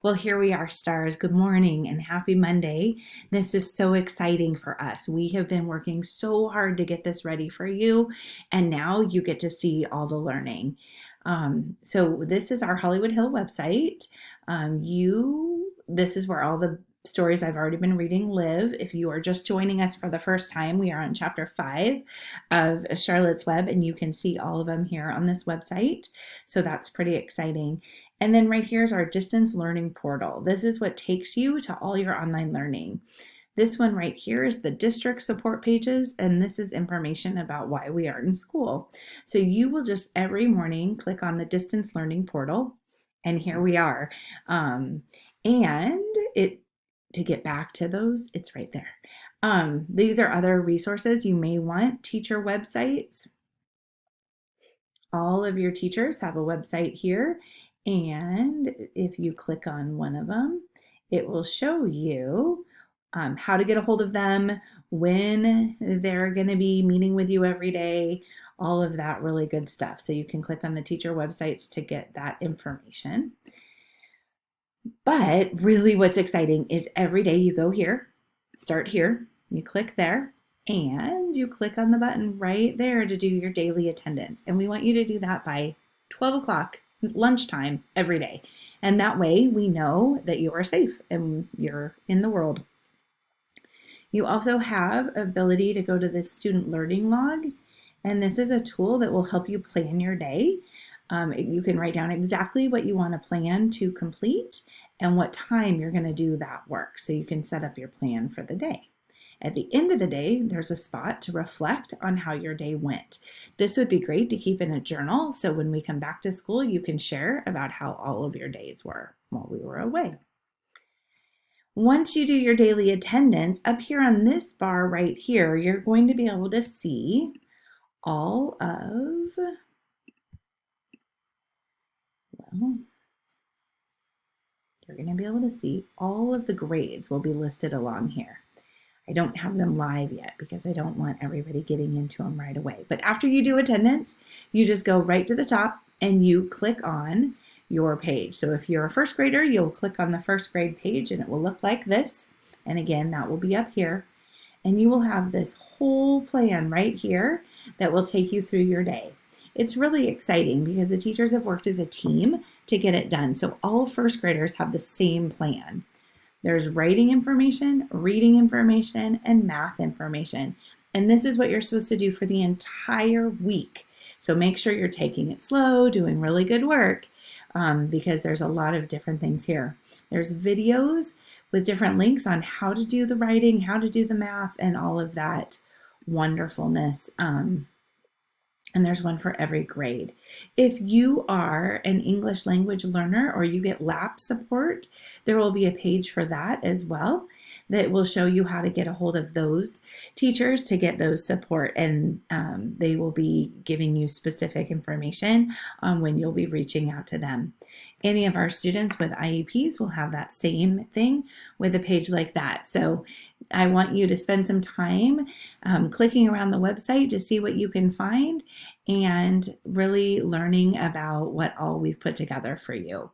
Well, here we are, stars. Good morning and happy Monday. This is so exciting for us. We have been working so hard to get this ready for you, and now you get to see all the learning. So this is our Hollywood Hill website. This is where all the stories I've already been reading live. If you are just joining us for the first time, we are on chapter 5 of Charlotte's Web, and you can see all of them here on this website. So that's pretty exciting. And then right here is our distance learning portal. This is what takes you to all your online learning. This one right here is the district support pages, and this is information about why we are in school. So you will just every morning click on the distance learning portal, and here we are. And to get back to those, it's right there. These are other resources you may want, teacher websites. All of your teachers have a website here, and if you click on one of them, it will show you how to get a hold of them, when they're going to be meeting with you every day, all of that really good stuff. So you can click on the teacher websites to get that information. But really what's exciting is every day you go here, start here, you click there, and you click on the button right there to do your daily attendance. And we want you to do that by 12 o'clock lunchtime every day. And that way we know that you are safe and you're in the world. You also have ability to go to the student learning log. And this is a tool that will help you plan your day. You can write down exactly what you want to plan to complete and what time you're going to do that work. So you can set up your plan for the day. At the end of the day, there's a spot to reflect on how your day went. This would be great to keep in a journal, so when we come back to school, you can share about how all of your days were while we were away. Once you do your daily attendance, up here on this bar right here, you're going to be able to see all of, you're going to be able to see all of the grades will be listed along here. I don't have them live yet because I don't want everybody getting into them right away. But after you do attendance, you just go right to the top and you click on your page. So if you're a first grader, you'll click on the first grade page and it will look like this. And again, that will be up here. And you will have this whole plan right here that will take you through your day. It's really exciting because the teachers have worked as a team to get it done. So all first graders have the same plan. There's writing information, reading information, and math information. And this is what you're supposed to do for the entire week. So make sure you're taking it slow, doing really good work, because there's a lot of different things here. There's videos with different links on how to do the writing, how to do the math, and all of that wonderfulness. And there's one for every grade. If you are an English language learner or you get LAP support, there will be a page for that as well that will show you how to get a hold of those teachers to get those support, and they will be giving you specific information on when you'll be reaching out to them. Any of our students with IEPs will have that same thing with a page like that. So I want you to spend some time clicking around the website to see what you can find and really learning about what all we've put together for you.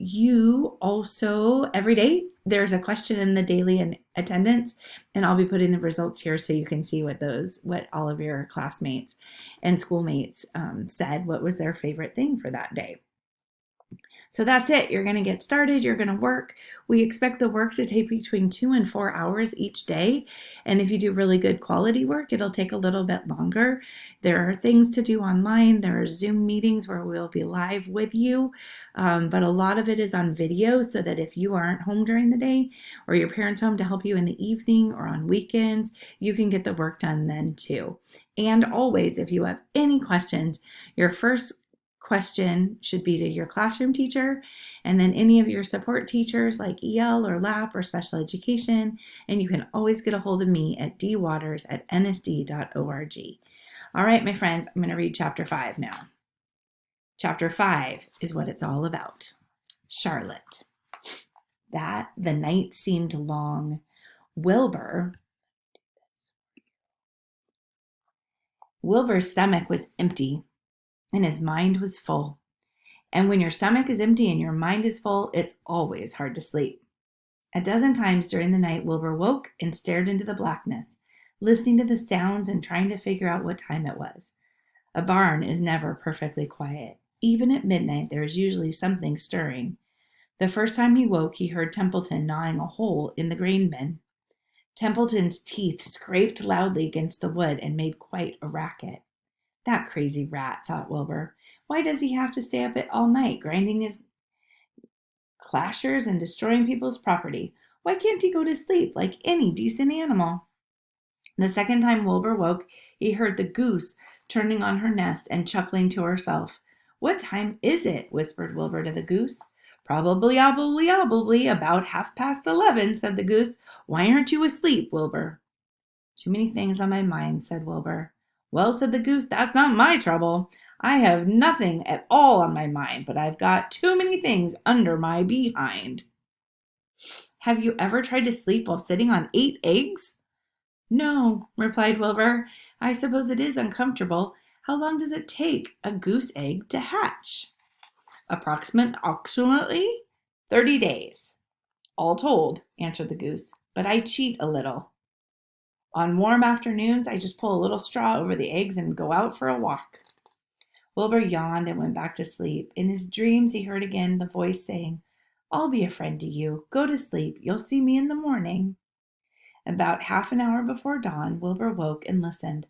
You also, every day, there's a question in the daily attendance, and I'll be putting the results here so you can see what all of your classmates and schoolmates said, what was their favorite thing for that day. So that's it. You're going to get started. You're going to work. We expect the work to take between 2 and 4 hours each day. And if you do really good quality work, it'll take a little bit longer. There are things to do online. There are Zoom meetings where we'll be live with you. But a lot of it is on video so that if you aren't home during the day or your parents home to help you in the evening or on weekends, you can get the work done then too. And always, if you have any questions, your first question should be to your classroom teacher, and then any of your support teachers like EL or LAP or special education. And you can always get a hold of me at dwaters@nsd.org. All right, my friends, I'm going to read chapter 5 now. Chapter 5 is what it's all about. Charlotte. That the night seemed long. Wilbur's stomach was empty and his mind was full. And when your stomach is empty and your mind is full, it's always hard to sleep. A dozen times during the night, Wilbur woke and stared into the blackness, listening to the sounds and trying to figure out what time it was. A barn is never perfectly quiet. Even at midnight, there is usually something stirring. The first time he woke, he heard Templeton gnawing a hole in the grain bin. Templeton's teeth scraped loudly against the wood and made quite a racket. That crazy rat, thought Wilbur. Why does he have to stay up all night, grinding his clashers and destroying people's property? Why can't he go to sleep like any decent animal? The second time Wilbur woke, he heard the goose turning on her nest and chuckling to herself. What time is it? Whispered Wilbur to the goose. Probably about 11:30, said the goose. Why aren't you asleep, Wilbur? Too many things on my mind, said Wilbur. Well, said the goose, that's not my trouble. I have nothing at all on my mind, but I've got too many things under my behind. Have you ever tried to sleep while sitting on 8 eggs? No, replied Wilbur. I suppose it is uncomfortable. How long does it take a goose egg to hatch? Approximately 30 days. All told, answered the goose, but I cheat a little. On warm afternoons, I just pull a little straw over the eggs and go out for a walk. Wilbur yawned and went back to sleep. In his dreams, he heard again the voice saying, I'll be a friend to you. Go to sleep. You'll see me in the morning. About half an hour before dawn, Wilbur woke and listened.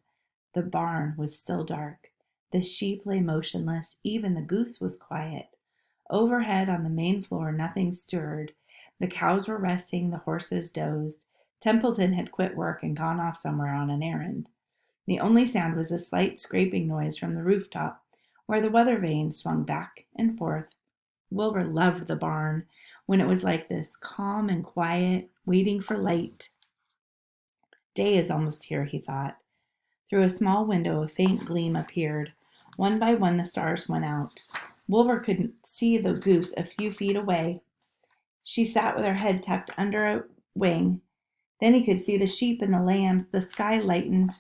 The barn was still dark. The sheep lay motionless. Even the goose was quiet. Overhead on the main floor, nothing stirred. The cows were resting. The horses dozed. Templeton had quit work and gone off somewhere on an errand. The only sound was a slight scraping noise from the rooftop, where the weather vane swung back and forth. Wilbur loved the barn when it was like this, calm and quiet, waiting for light. Day is almost here, he thought. Through a small window, a faint gleam appeared. One by one, the stars went out. Wilbur could see the goose a few feet away. She sat with her head tucked under a wing. Then he could see the sheep and the lambs. The sky lightened.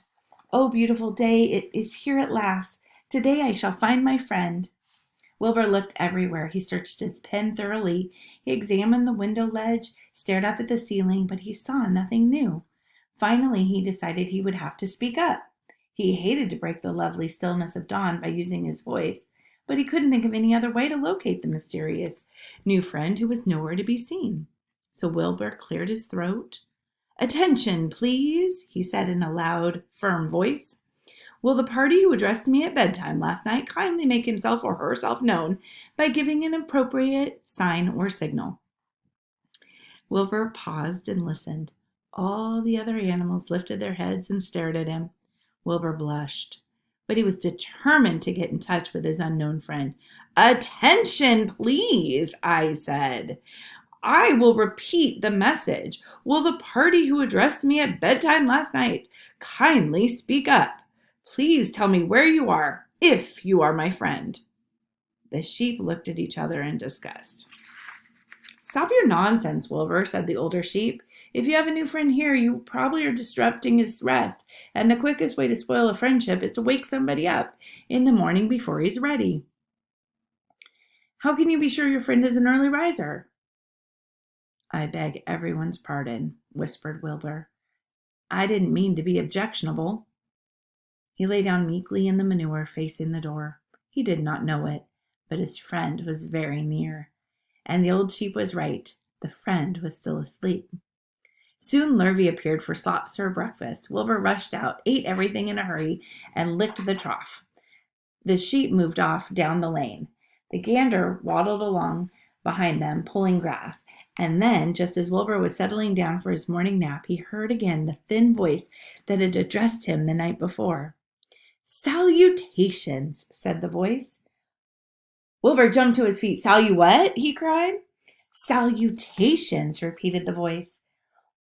Oh, beautiful day, it is here at last. Today I shall find my friend. Wilbur looked everywhere. He searched his pen thoroughly. He examined the window ledge, stared up at the ceiling, but he saw nothing new. Finally, he decided he would have to speak up. He hated to break the lovely stillness of dawn by using his voice, but he couldn't think of any other way to locate the mysterious new friend who was nowhere to be seen. So Wilbur cleared his throat. Attention, please, he said in a loud, firm voice. Will the party who addressed me at bedtime last night kindly make himself or herself known by giving an appropriate sign or signal? Wilbur paused and listened. All the other animals lifted their heads and stared at him. Wilbur blushed, but he was determined to get in touch with his unknown friend. Attention, please, I said. I will repeat the message. Will the party who addressed me at bedtime last night kindly speak up? Please tell me where you are, if you are my friend. The sheep looked at each other in disgust. Stop your nonsense, Wilbur, said the older sheep. If you have a new friend here, you probably are disrupting his rest, and the quickest way to spoil a friendship is to wake somebody up in the morning before he's ready. How can you be sure your friend is an early riser? I beg everyone's pardon, whispered Wilbur. I didn't mean to be objectionable. He lay down meekly in the manure, facing the door. He did not know it, but his friend was very near. And the old sheep was right. The friend was still asleep. Soon Lurvy appeared for slops for breakfast. Wilbur rushed out, ate everything in a hurry, and licked the trough. The sheep moved off down the lane. The gander waddled along behind them, pulling grass. And then, just as Wilbur was settling down for his morning nap, he heard again the thin voice that had addressed him the night before. Salutations, said the voice. Wilbur jumped to his feet. What? He cried. Salutations, repeated the voice.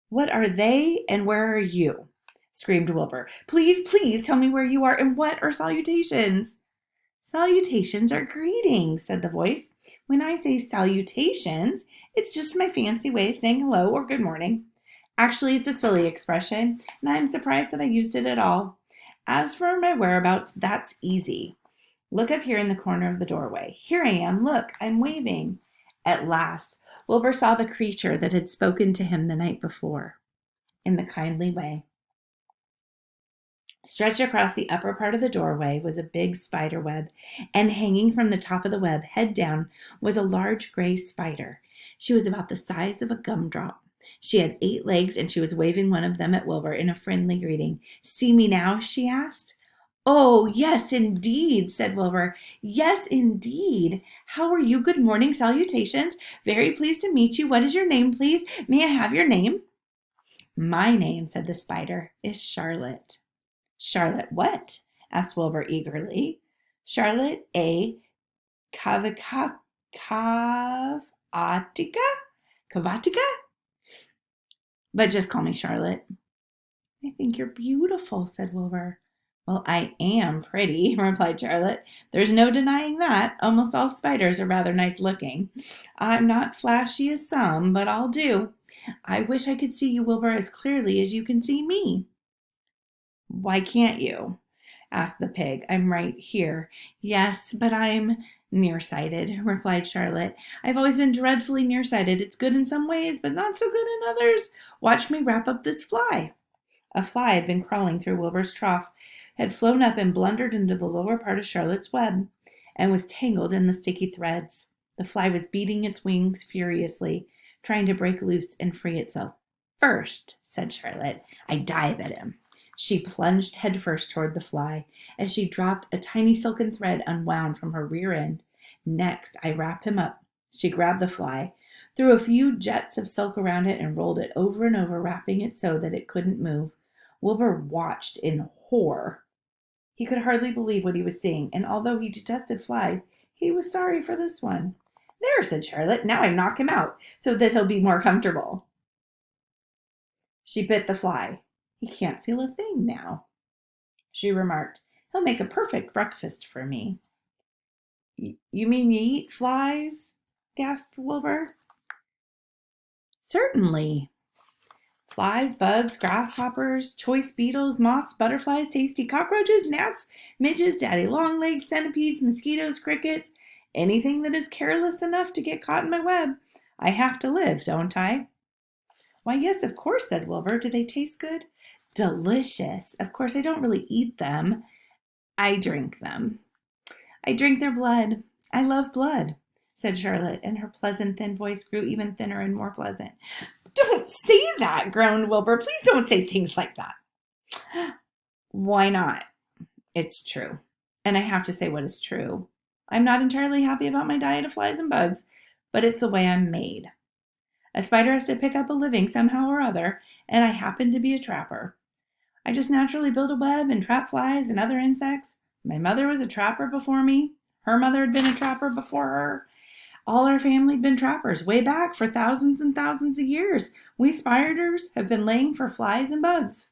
What are they and where are you? Screamed Wilbur. Please, please tell me where you are and what are salutations? Salutations are greetings, said the voice. When I say salutations, it's just my fancy way of saying hello or good morning. Actually, it's a silly expression, and I'm surprised that I used it at all. As for my whereabouts, that's easy. Look up here in the corner of the doorway. Here I am. Look, I'm waving. At last, Wilbur saw the creature that had spoken to him the night before in the kindly way. Stretched across the upper part of the doorway was a big spider web, and hanging from the top of the web, head down, was a large gray spider. She was about the size of a gumdrop. She had 8 legs, and she was waving one of them at Wilbur in a friendly greeting. See me now? She asked. Oh, yes, indeed, said Wilbur. Yes, indeed. How are you? Good morning, salutations. Very pleased to meet you. What is your name, please? May I have your name? My name, said the spider, is Charlotte. Charlotte what? Asked Wilbur eagerly. Charlotte A. Cavatica? Cavatica? But just call me Charlotte. I think you're beautiful, said Wilbur. Well, I am pretty, replied Charlotte. There's no denying that. Almost all spiders are rather nice looking. I'm not flashy as some, but I'll do. I wish I could see you, Wilbur, as clearly as you can see me. Why can't you? Asked the pig. I'm right here. Yes, but I'm nearsighted, replied Charlotte. I've always been dreadfully nearsighted. It's good in some ways, but not so good in others. Watch me wrap up this fly. A fly had been crawling through Wilbur's trough, had flown up and blundered into the lower part of Charlotte's web, and was tangled in the sticky threads. The fly was beating its wings furiously, trying to break loose and free itself. First, said Charlotte, I dive at him. She plunged headfirst toward the fly. As she dropped, a tiny silken thread unwound from her rear end. Next, I wrap him up. She grabbed the fly, threw a few jets of silk around it, and rolled it over and over, wrapping it so that it couldn't move. Wilbur watched in horror. He could hardly believe what he was seeing, and although he detested flies, he was sorry for this one. There, said Charlotte, now I knock him out, so that he'll be more comfortable. She bit the fly. He can't feel a thing now, she remarked. He'll make a perfect breakfast for me. You mean you eat flies? Gasped Wilbur. Certainly. Flies, bugs, grasshoppers, choice beetles, moths, butterflies, tasty cockroaches, gnats, midges, daddy longlegs, centipedes, mosquitoes, crickets, anything that is careless enough to get caught in my web. I have to live, don't I? Why, yes, of course, said Wilbur. Do they taste good? Delicious. Of course, I don't really eat them. I drink them. I drink their blood. I love blood, said Charlotte, and her pleasant, thin voice grew even thinner and more pleasant. Don't say that, groaned Wilbur. Please don't say things like that. Why not? It's true. And I have to say what is true. I'm not entirely happy about my diet of flies and bugs, but it's the way I'm made. A spider has to pick up a living somehow or other, and I happen to be a trapper. I just naturally build a web and trap flies and other insects. My mother was a trapper before me. Her mother had been a trapper before her. All our family had been trappers way back for thousands and thousands of years. We spiders have been laying for flies and bugs.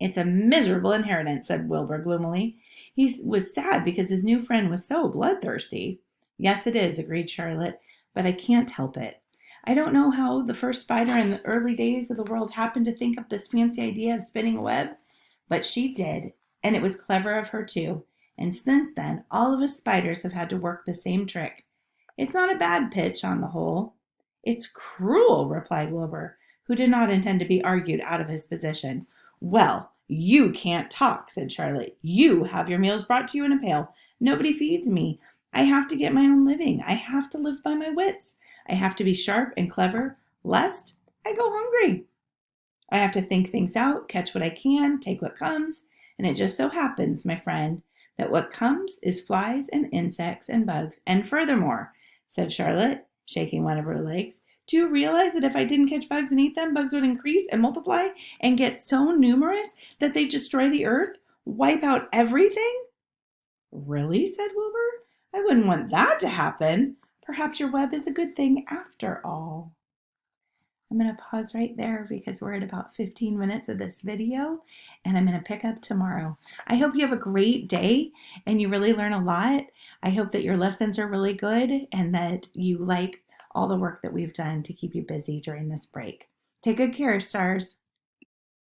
It's a miserable inheritance, said Wilbur gloomily. He was sad because his new friend was so bloodthirsty. Yes, it is, agreed Charlotte, but I can't help it. I don't know how the first spider in the early days of the world happened to think up this fancy idea of spinning a web, but she did, and it was clever of her too. And since then, all of us spiders have had to work the same trick. It's not a bad pitch on the whole. It's cruel, replied Wilbur, who did not intend to be argued out of his position. Well, you can't talk, said Charlotte. You have your meals brought to you in a pail. Nobody feeds me. I have to get my own living. I have to live by my wits. I have to be sharp and clever, lest I go hungry. I have to think things out, catch what I can, take what comes, and it just so happens, my friend, that what comes is flies and insects and bugs. And furthermore, said Charlotte, shaking one of her legs, do you realize that if I didn't catch bugs and eat them, bugs would increase and multiply and get so numerous that they destroy the earth, wipe out everything? Really, said Wilbur? I wouldn't want that to happen. Perhaps your web is a good thing after all. I'm going to pause right there because we're at about 15 minutes of this video and I'm going to pick up tomorrow. I hope you have a great day and you really learn a lot. I hope that your lessons are really good and that you like all the work that we've done to keep you busy during this break. Take good care, stars.